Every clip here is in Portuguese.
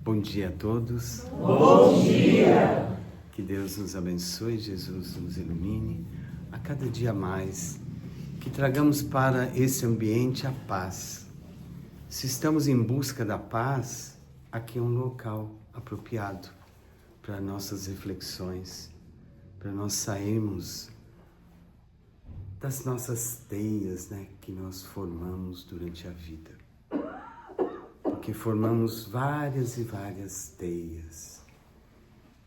Bom dia a todos. Bom dia! Que Deus nos abençoe, Jesus nos ilumine a cada dia mais, que tragamos para esse ambiente a paz. Se estamos em busca da paz, aqui é um local apropriado para nossas reflexões, para nós sairmos das nossas teias, que nós formamos durante a vida. Porque formamos várias e várias teias.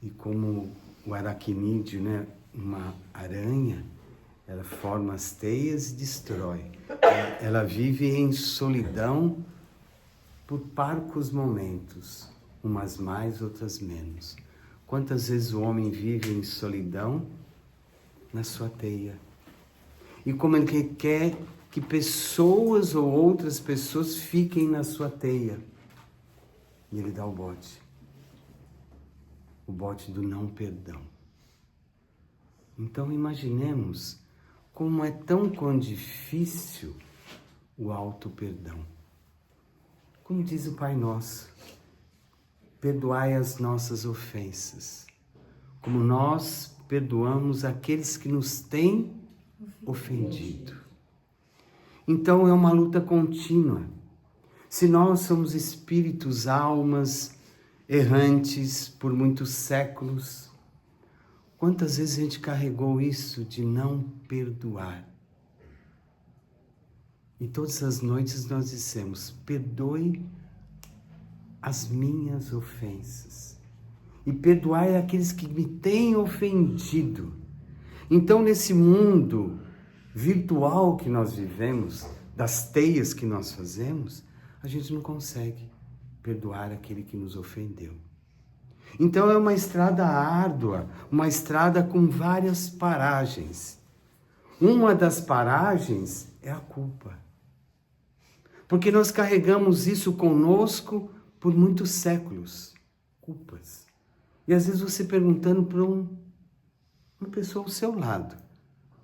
E como o aracnídeo, uma aranha, ela forma as teias e destrói. Ela vive em solidão por parcos momentos, umas mais, outras menos. Quantas vezes o homem vive em solidão na sua teia? E como ele quer que pessoas ou outras pessoas fiquem na sua teia. E ele dá o bote do não perdão. Então imaginemos como é tão difícil o auto-perdão. Como diz o Pai Nosso, perdoai as nossas ofensas, como nós perdoamos aqueles que nos têm ofendido. Então é uma luta contínua. Se nós somos espíritos, almas errantes por muitos séculos, quantas vezes a gente carregou isso de não perdoar? E todas as noites nós dissemos, perdoe as minhas ofensas. E perdoai aqueles que me têm ofendido. Então nesse mundo virtual que nós vivemos, das teias que nós fazemos, a gente não consegue perdoar aquele que nos ofendeu. Então é uma estrada árdua, uma estrada com várias paragens. Uma das paragens é a culpa. Porque nós carregamos isso conosco por muitos séculos. Culpas. E às vezes você perguntando para uma pessoa ao seu lado,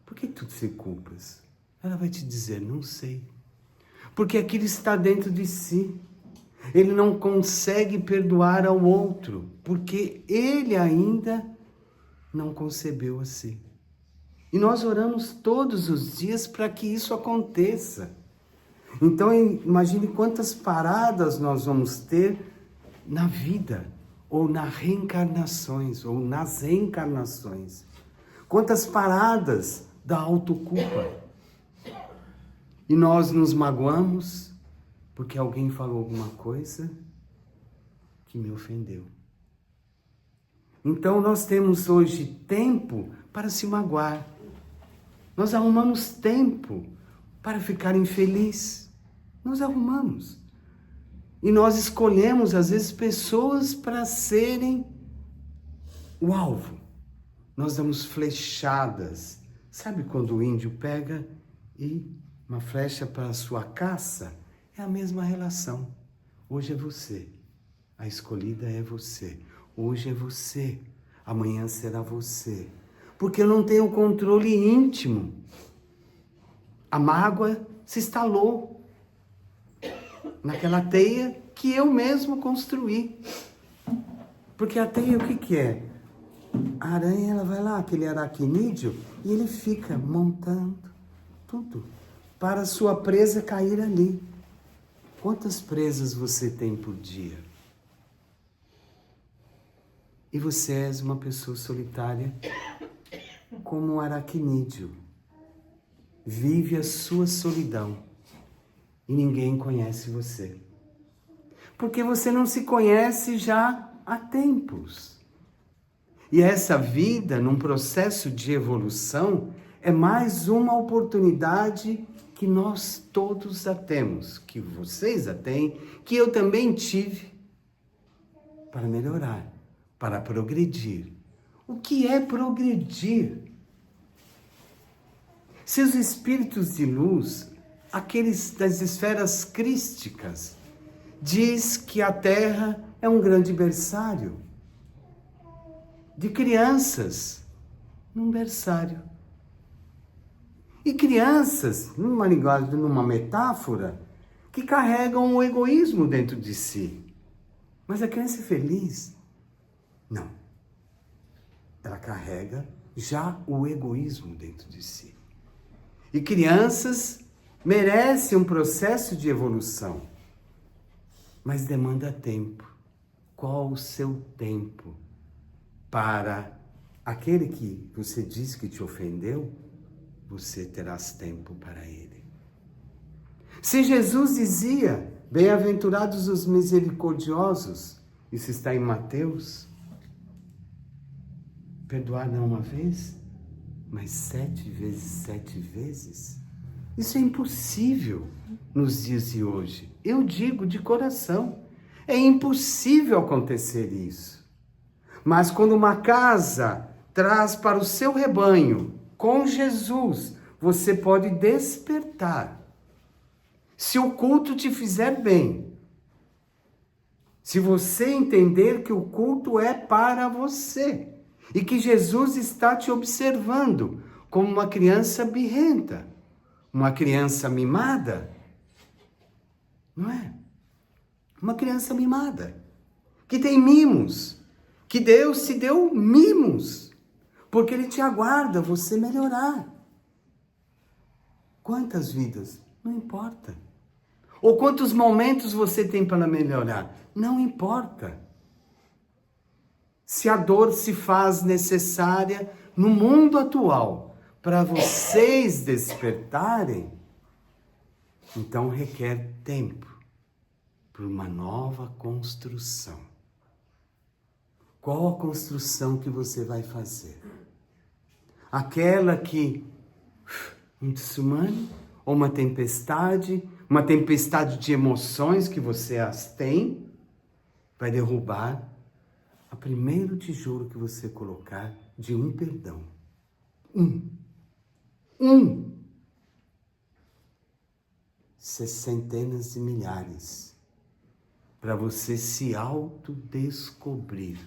por que tu te culpas? Ela vai te dizer, não sei. Porque aquilo está dentro de si. Ele não consegue perdoar ao outro, porque ele ainda não concebeu a si. E nós oramos todos os dias para que isso aconteça. Então imagine quantas paradas nós vamos ter na vida, ou nas reencarnações. Quantas paradas da autoculpa. E nós nos magoamos porque alguém falou alguma coisa que me ofendeu. Então nós temos hoje tempo para se magoar. Nós arrumamos tempo para ficar infeliz. Nós arrumamos. E nós escolhemos, às vezes, pessoas para serem o alvo. Nós damos flechadas. Sabe quando o índio pega e uma flecha para a sua caça? É a mesma relação. Hoje é você. A escolhida é você. Hoje é você. Amanhã será você. Porque eu não tenho controle íntimo. A mágoa se instalou naquela teia que eu mesmo construí. Porque a teia o que é? A aranha, ela vai lá, aquele aracnídeo, e ele fica montando tudo para a sua presa cair ali. Quantas presas você tem por dia? E você és uma pessoa solitária como um aracnídeo. Vive a sua solidão e ninguém conhece você. Porque você não se conhece já há tempos. E essa vida, num processo de evolução, é mais uma oportunidade que nós todos já temos, que vocês já têm, que eu também tive, para melhorar, para progredir. O que é progredir? Se os espíritos de luz, aqueles das esferas crísticas, diz que a Terra é um grande berçário de crianças, num berçário. E crianças, numa linguagem, numa metáfora, que carregam o egoísmo dentro de si. Mas a criança é feliz? Não. Ela carrega já o egoísmo dentro de si. E crianças merecem um processo de evolução, mas demanda tempo. Qual o seu tempo para aquele que você diz que te ofendeu? Você terás tempo para ele. Se Jesus dizia, bem-aventurados os misericordiosos, isso está em Mateus, perdoar não uma vez, mas 7 vezes 7 vezes. Isso é impossível nos dias de hoje. Eu digo de coração, é impossível acontecer isso. Mas quando uma casa traz para o seu rebanho, com Jesus, você pode despertar. Se o culto te fizer bem, se você entender que o culto é para você, e que Jesus está te observando como uma criança birrenta, uma criança mimada, não é? Uma criança mimada, que tem mimos, que Deus te deu mimos, porque Ele te aguarda você melhorar. Quantas vidas? Não importa. Ou quantos momentos você tem para melhorar? Não importa. Se a dor se faz necessária no mundo atual para vocês despertarem, então requer tempo para uma nova construção. Qual a construção que você vai fazer? Aquela que um tsunami ou uma tempestade de emoções que você as tem, vai derrubar o primeiro tijolo que você colocar de um perdão. Centenas de milhares para você se autodescobrir.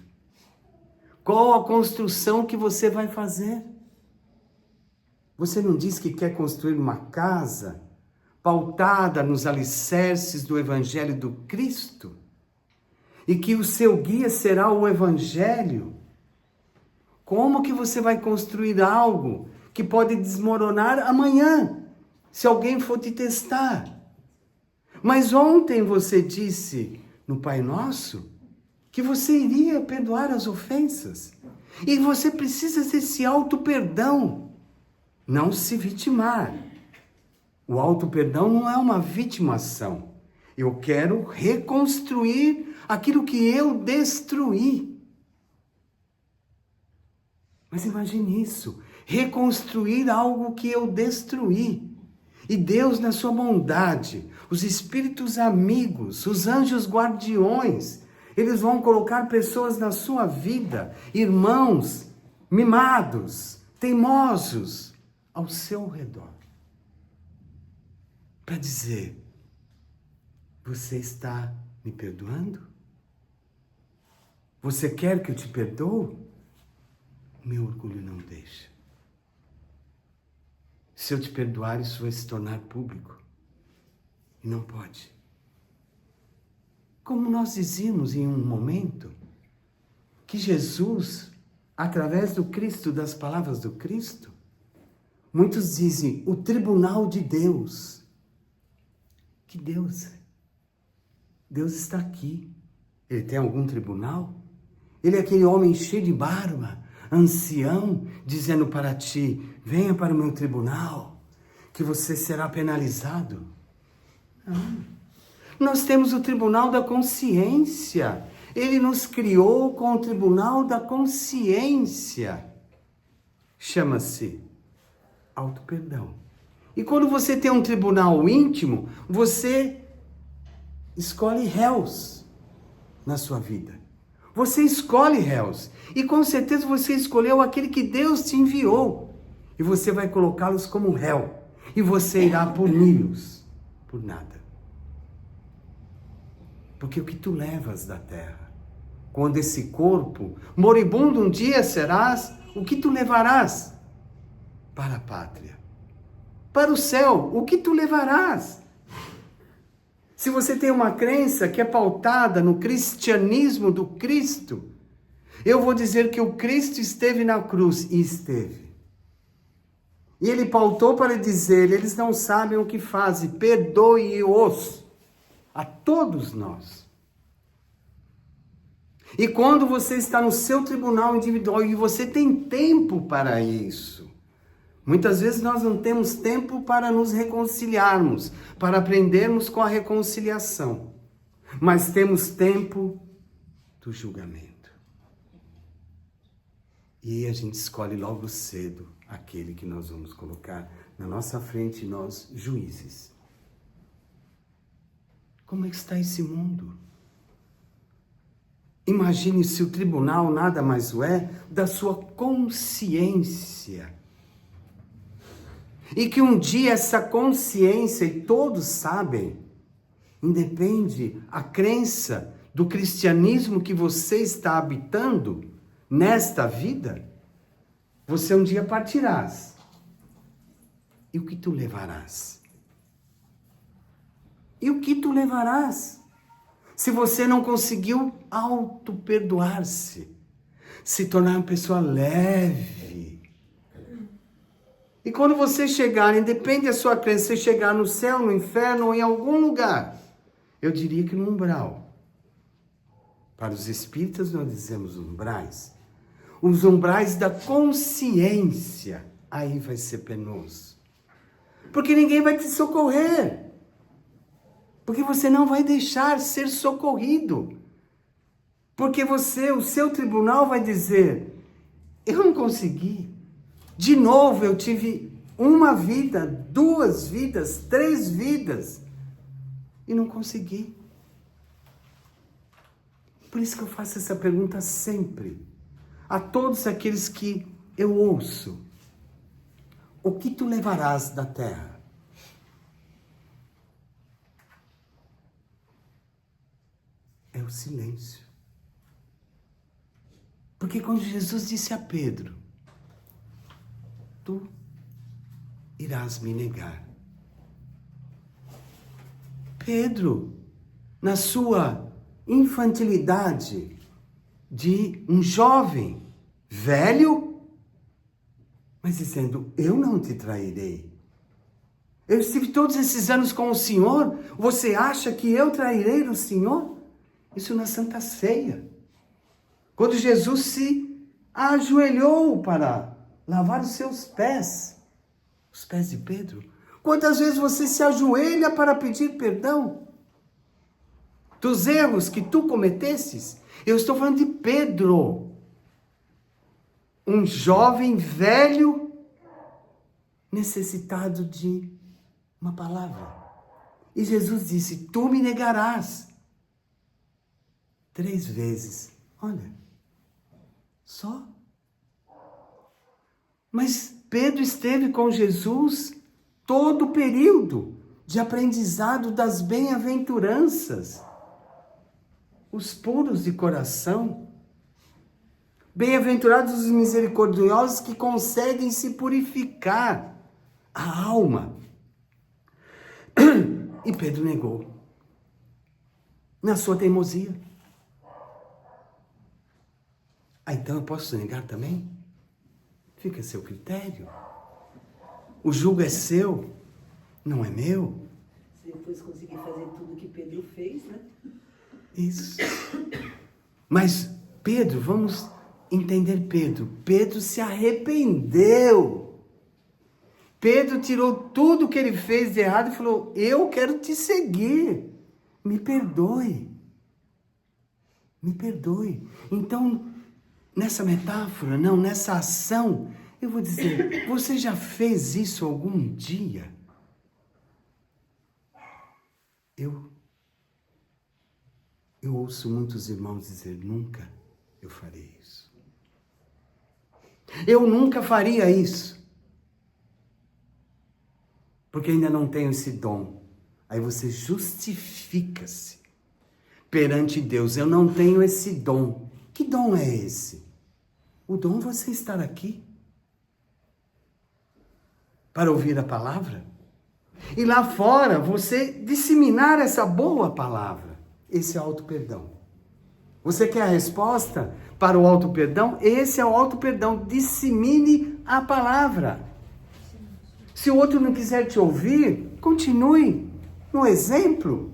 Qual a construção que você vai fazer? Você não diz que quer construir uma casa pautada nos alicerces do Evangelho do Cristo? E que o seu guia será o Evangelho? Como que você vai construir algo que pode desmoronar amanhã, se alguém for te testar? Mas ontem você disse no Pai Nosso que você iria perdoar as ofensas. E você precisa desse auto-perdão, não se vitimar. O auto-perdão não é uma vitimação. Eu quero reconstruir aquilo que eu destruí. Mas imagine isso, reconstruir algo que eu destruí. E Deus, na sua bondade, os espíritos amigos, os anjos guardiões, eles vão colocar pessoas na sua vida, irmãos, mimados, teimosos, ao seu redor. Para dizer, você está me perdoando? Você quer que eu te perdoo? Meu orgulho não deixa. Se eu te perdoar, isso vai se tornar público. E não pode. Como nós dizíamos em um momento, que Jesus, através do Cristo, das palavras do Cristo, muitos dizem, o tribunal de Deus. Que Deus? Deus está aqui. Ele tem algum tribunal? Ele é aquele homem cheio de barba, ancião, dizendo para ti, venha para o meu tribunal, que você será penalizado. Não. Nós temos o tribunal da consciência. Ele nos criou com o tribunal da consciência. Chama-se auto-perdão. E quando você tem um tribunal íntimo, você escolhe réus na sua vida. Você escolhe réus. E com certeza você escolheu aquele que Deus te enviou. E você vai colocá-los como réu. E você irá puni-los por nada. Porque o que tu levas da terra, quando esse corpo moribundo um dia serás, o que tu levarás para a pátria? Para o céu, o que tu levarás? Se você tem uma crença que é pautada no cristianismo do Cristo, eu vou dizer que o Cristo esteve na cruz, e esteve. E ele pautou para dizer, eles não sabem o que fazem, perdoe-os, a todos nós. E quando você está no seu tribunal individual e você tem tempo para isso, muitas vezes nós não temos tempo para nos reconciliarmos, para aprendermos com a reconciliação, mas temos tempo do julgamento. E a gente escolhe logo cedo aquele que nós vamos colocar na nossa frente, nós juízes. Como é que está esse mundo? Imagine se o tribunal nada mais é da sua consciência. E que um dia essa consciência, e todos sabem, independe a crença do cristianismo que você está habitando nesta vida, você um dia partirás. E o que tu levarás? E o que tu levarás? Se você não conseguiu auto-perdoar-se, se tornar uma pessoa leve. E quando você chegar, independe da sua crença, você chegar no céu, no inferno ou em algum lugar, eu diria que no umbral. Para os espíritas nós dizemos umbrais. Os umbrais da consciência, aí vai ser penoso. Porque ninguém vai te socorrer. Porque você não vai deixar ser socorrido. Porque o seu tribunal vai dizer, eu não consegui. De novo eu tive uma vida, 2 vidas, 3 vidas. E não consegui. Por isso que eu faço essa pergunta sempre. A todos aqueles que eu ouço. O que tu levarás da terra? É o silêncio. Porque quando Jesus disse a Pedro, tu irás me negar. Pedro, na sua infantilidade de um jovem, velho, mas dizendo, eu não te trairei. Eu estive todos esses anos com o Senhor, você acha que eu trairei o Senhor? Isso na Santa Ceia. Quando Jesus se ajoelhou para lavar os seus pés, os pés de Pedro. Quantas vezes você se ajoelha para pedir perdão dos erros que tu cometesses? Eu estou falando de Pedro, um jovem velho necessitado de uma palavra. E Jesus disse, tu me negarás 3 vezes. Olha, só. Mas Pedro esteve com Jesus todo o período de aprendizado das bem-aventuranças. Os puros de coração. Bem-aventurados os misericordiosos que conseguem se purificar a alma. E Pedro negou. Na sua teimosia. Ah, então eu posso negar também? Fica a seu critério. O jugo é seu, não é meu. Se depois conseguir fazer tudo que Pedro fez, né? Isso. Mas Pedro, vamos entender Pedro. Pedro se arrependeu. Pedro tirou tudo que ele fez de errado e falou, eu quero te seguir. Me perdoe. Me perdoe. Então, nessa metáfora, não, nessa ação, eu vou dizer, você já fez isso algum dia? Eu ouço muitos irmãos dizer, nunca eu farei isso. Eu nunca faria isso. Porque ainda não tenho esse dom. Aí você justifica-se perante Deus. Eu não tenho esse dom. Que dom é esse? O dom é você estar aqui. Para ouvir a palavra. E lá fora, você disseminar essa boa palavra. Esse é auto-perdão. Você quer a resposta para o auto-perdão? Esse é o auto-perdão. Dissemine a palavra. Se o outro não quiser te ouvir, continue no exemplo.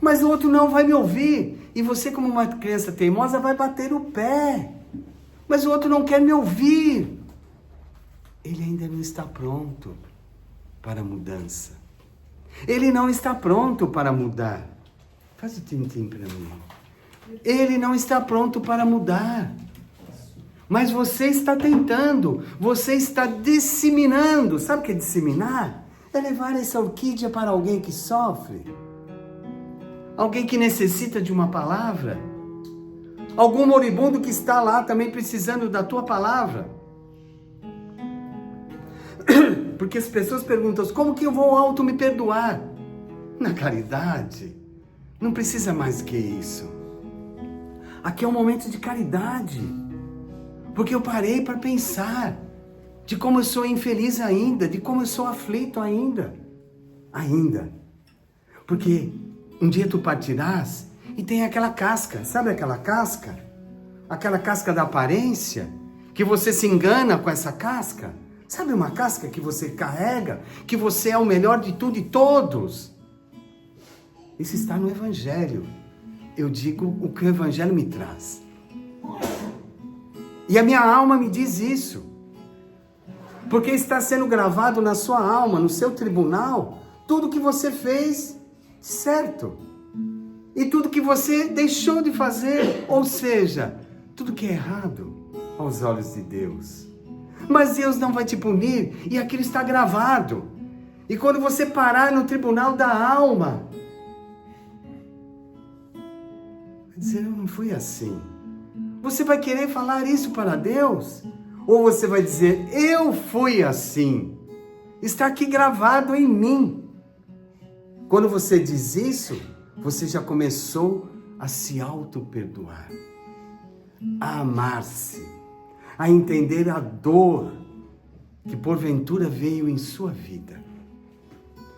Mas o outro não vai me ouvir. E você, como uma criança teimosa, vai bater o pé. Mas o outro não quer me ouvir. Ele ainda não está pronto para a mudança. Ele não está pronto para mudar. Faz o tim-tim para mim. Ele não está pronto para mudar. Mas você está tentando. Você está disseminando. Sabe o que é disseminar? É levar essa orquídea para alguém que sofre. Alguém que necessita de uma palavra. Algum moribundo que está lá também precisando da tua palavra. Porque as pessoas perguntam, como que eu vou auto me perdoar? Na caridade, não precisa mais que isso. Aqui é um momento de caridade. Porque eu parei para pensar de como eu sou infeliz ainda, de como eu sou aflito ainda. Porque um dia tu partirás e tem aquela casca, sabe aquela casca? Aquela casca da aparência, que você se engana com essa casca. Sabe uma casca que você carrega, que você é o melhor de tudo e todos? Isso está no Evangelho. Eu digo o que o Evangelho me traz. E a minha alma me diz isso. Porque está sendo gravado na sua alma, no seu tribunal, tudo que você fez certo. E tudo que você deixou de fazer. Ou seja, tudo que é errado aos olhos de Deus. Mas Deus não vai te punir e aquilo está gravado. E quando você parar no tribunal da alma, vai dizer, eu não fui assim. Você vai querer falar isso para Deus? Ou você vai dizer, eu fui assim. Está aqui gravado em mim. Quando você diz isso, você já começou a se auto-perdoar. A amar-se. A entender a dor que porventura veio em sua vida.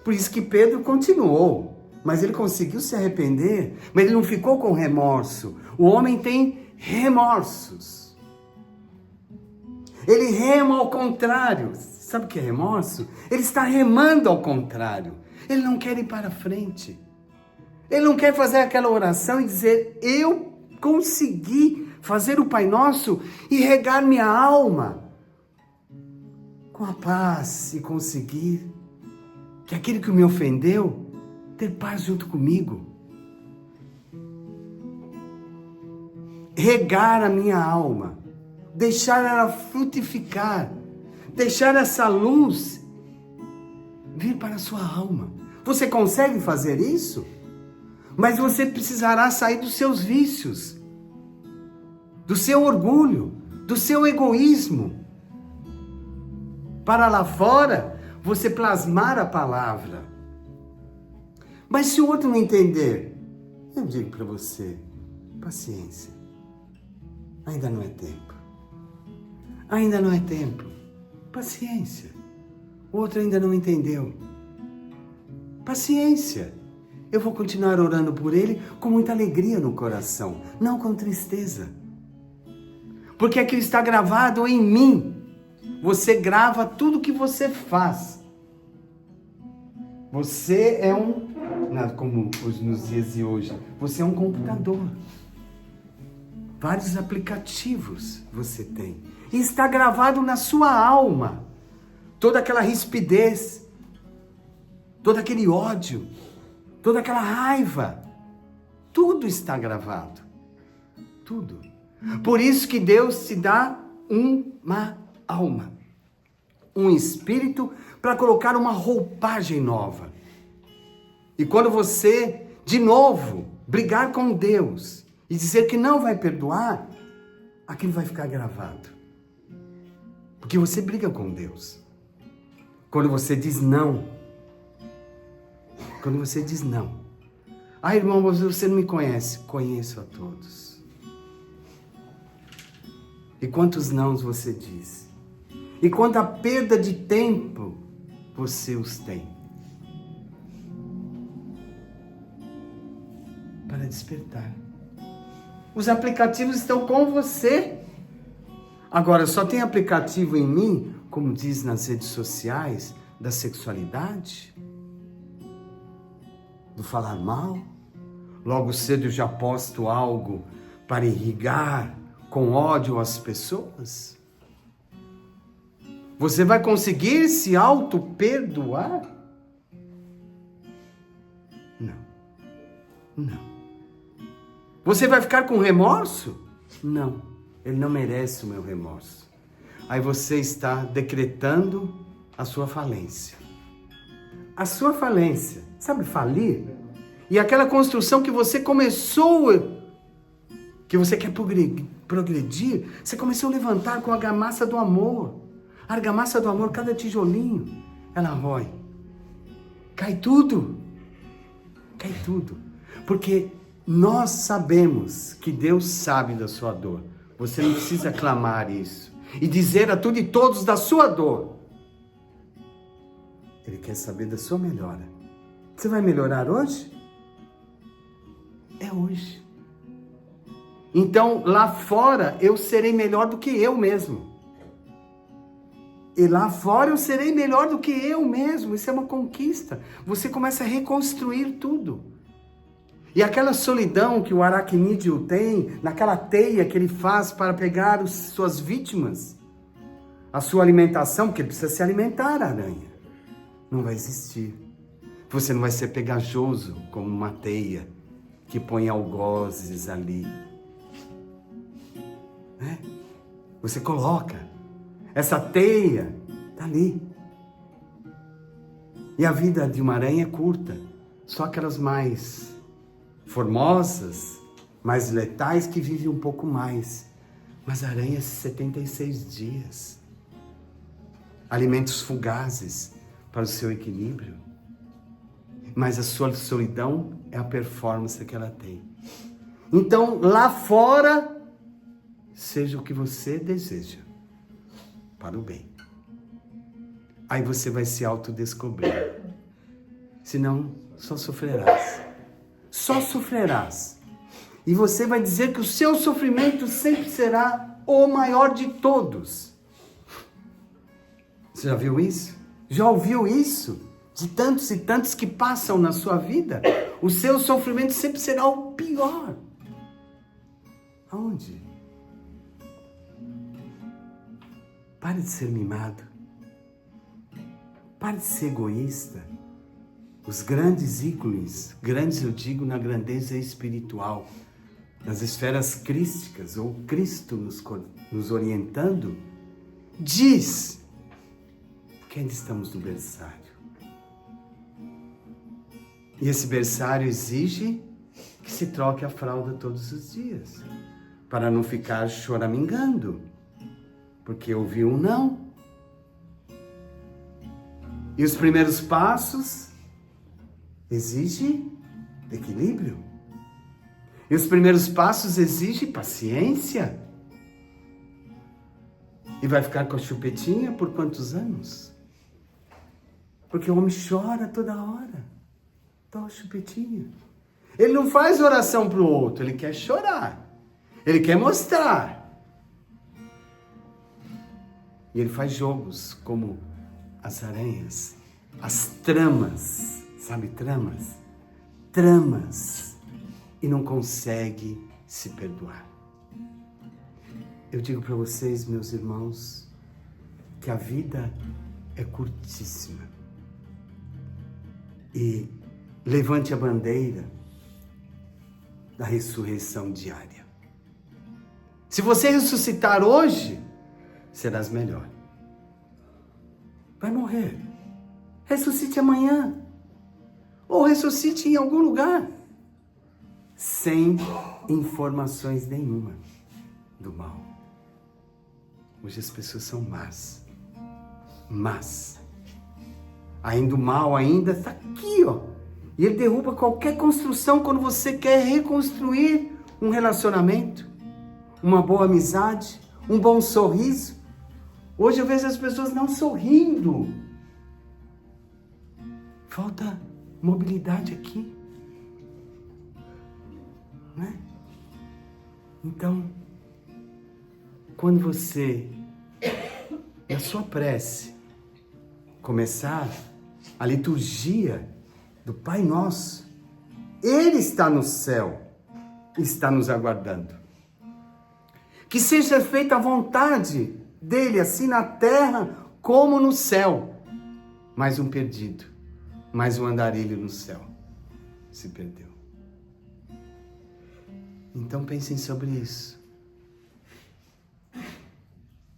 Por isso que Pedro continuou, mas ele conseguiu se arrepender, mas ele não ficou com remorso. O homem tem remorsos. Ele rema ao contrário. Sabe o que é remorso? Ele está remando ao contrário. Ele não quer ir para frente. Ele não quer fazer aquela oração e dizer, eu consegui fazer o Pai Nosso e regar minha alma com a paz e conseguir que aquele que me ofendeu ter paz junto comigo. Regar a minha alma, deixar ela frutificar, deixar essa luz vir para a sua alma. Você consegue fazer isso? Mas você precisará sair dos seus vícios, do seu orgulho, do seu egoísmo, para lá fora você plasmar a palavra. Mas se o outro não entender, eu digo para você, paciência, ainda não é tempo. Ainda não é tempo. Paciência. O outro ainda não entendeu. Paciência. Eu vou continuar orando por ele com muita alegria no coração, não com tristeza. Porque aquilo está gravado em mim. Você grava tudo que você faz. Você é como nos dias de hoje, você é um computador. Vários aplicativos você tem. E está gravado na sua alma. Toda aquela rispidez, todo aquele ódio, toda aquela raiva. Tudo está gravado. Tudo. Por isso que Deus te dá uma alma, um espírito para colocar uma roupagem nova. E quando você, de novo, brigar com Deus e dizer que não vai perdoar, aquilo vai ficar gravado. Porque você briga com Deus. Quando você diz não. Quando você diz não. Ah, irmão, você não me conhece. Conheço a todos. E quantos nãos você diz? E quanta perda de tempo você os tem? para despertar. Os aplicativos estão com você. Agora, só tem aplicativo em mim, como diz nas redes sociais, da sexualidade, do falar mal. Logo cedo eu já posto algo para irrigar com ódio as pessoas. Você vai conseguir se auto-perdoar? Não. Não. Você vai ficar com remorso? Não. Ele não merece o meu remorso. Aí você está decretando a sua falência. A sua falência. Sabe falir? E aquela construção que você começou, que você quer progredir, você começou a levantar com a argamassa do amor. A argamassa do amor, cada tijolinho, ela rói. Cai tudo. Cai tudo. Porque nós sabemos que Deus sabe da sua dor. Você não precisa clamar isso. E dizer a tudo e todos da sua dor. Ele quer saber da sua melhora. Você vai melhorar hoje? É hoje. Então, lá fora, eu serei melhor do que eu mesmo. E lá fora eu serei melhor do que eu mesmo. Isso é uma conquista. Você começa a reconstruir tudo. E aquela solidão que o aracnídeo tem, naquela teia que ele faz para pegar suas vítimas, a sua alimentação, porque ele precisa se alimentar, a aranha, não vai existir. Você não vai ser pegajoso como uma teia que põe algozes ali. Né? Você coloca. Essa teia está ali. E a vida de uma aranha é curta. Só aquelas mais formosas, mais letais que vivem um pouco mais. Mas a aranha é 76 dias. Alimentos fugazes para o seu equilíbrio. Mas a sua solidão é a performance que ela tem. Então, lá fora, seja o que você deseja. Para o bem. Aí você vai se autodescobrir. Senão, só sofrerás. Só sofrerás. E você vai dizer que o seu sofrimento sempre será o maior de todos. Você já viu isso? Já ouviu isso? De tantos e tantos que passam na sua vida, o seu sofrimento sempre será o pior. Aonde? Pare de ser mimado. Pare de ser egoísta. Os grandes ícones, grandes eu digo na grandeza espiritual, nas esferas crísticas, ou Cristo nos orientando, diz que ainda estamos no berçário. E esse berçário exige que se troque a fralda todos os dias, para não ficar choramingando. Porque ouviu um não. E os primeiros passos exigem equilíbrio. E os primeiros passos exigem paciência. E vai ficar com a chupetinha por quantos anos? Porque o homem chora toda hora. Dá uma chupetinha. Ele não faz oração para o outro, ele quer chorar. Ele quer mostrar. E ele faz jogos como as aranhas, as tramas, sabe tramas? Tramas. E não consegue se perdoar. Eu digo para vocês, meus irmãos, que a vida é curtíssima. E levante a bandeira da ressurreição diária. Se você ressuscitar hoje, serás melhor. Vai morrer. Ressuscite amanhã. Ou ressuscite em algum lugar. Sem informações nenhuma do mal. Hoje as pessoas são más. Mas ainda o mal ainda está aqui, ó. E ele derruba qualquer construção quando você quer reconstruir um relacionamento, uma boa amizade, um bom sorriso. Hoje eu vejo as pessoas não sorrindo. Falta mobilidade aqui. Não é? Então, quando você, na sua prece, começar a liturgia do Pai Nosso, Ele está no céu, está nos aguardando. Que seja feita a vontade dele, assim na terra como no céu. Mais um perdido, mais um andarilho no céu se perdeu. Então pensem sobre isso.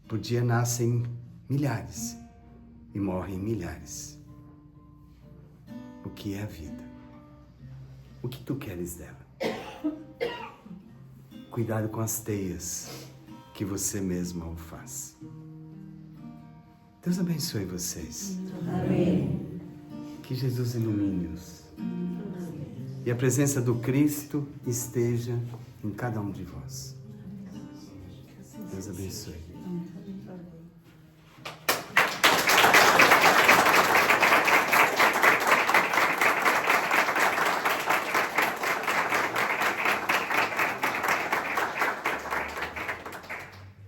Por dia nascem milhares e morrem milhares. O que é a vida? O que tu queres dela? Cuidado com as teias que você mesma o faz. Deus abençoe vocês. Amém. Que Jesus ilumine-os. E a presença do Cristo esteja em cada um de vós. Deus abençoe.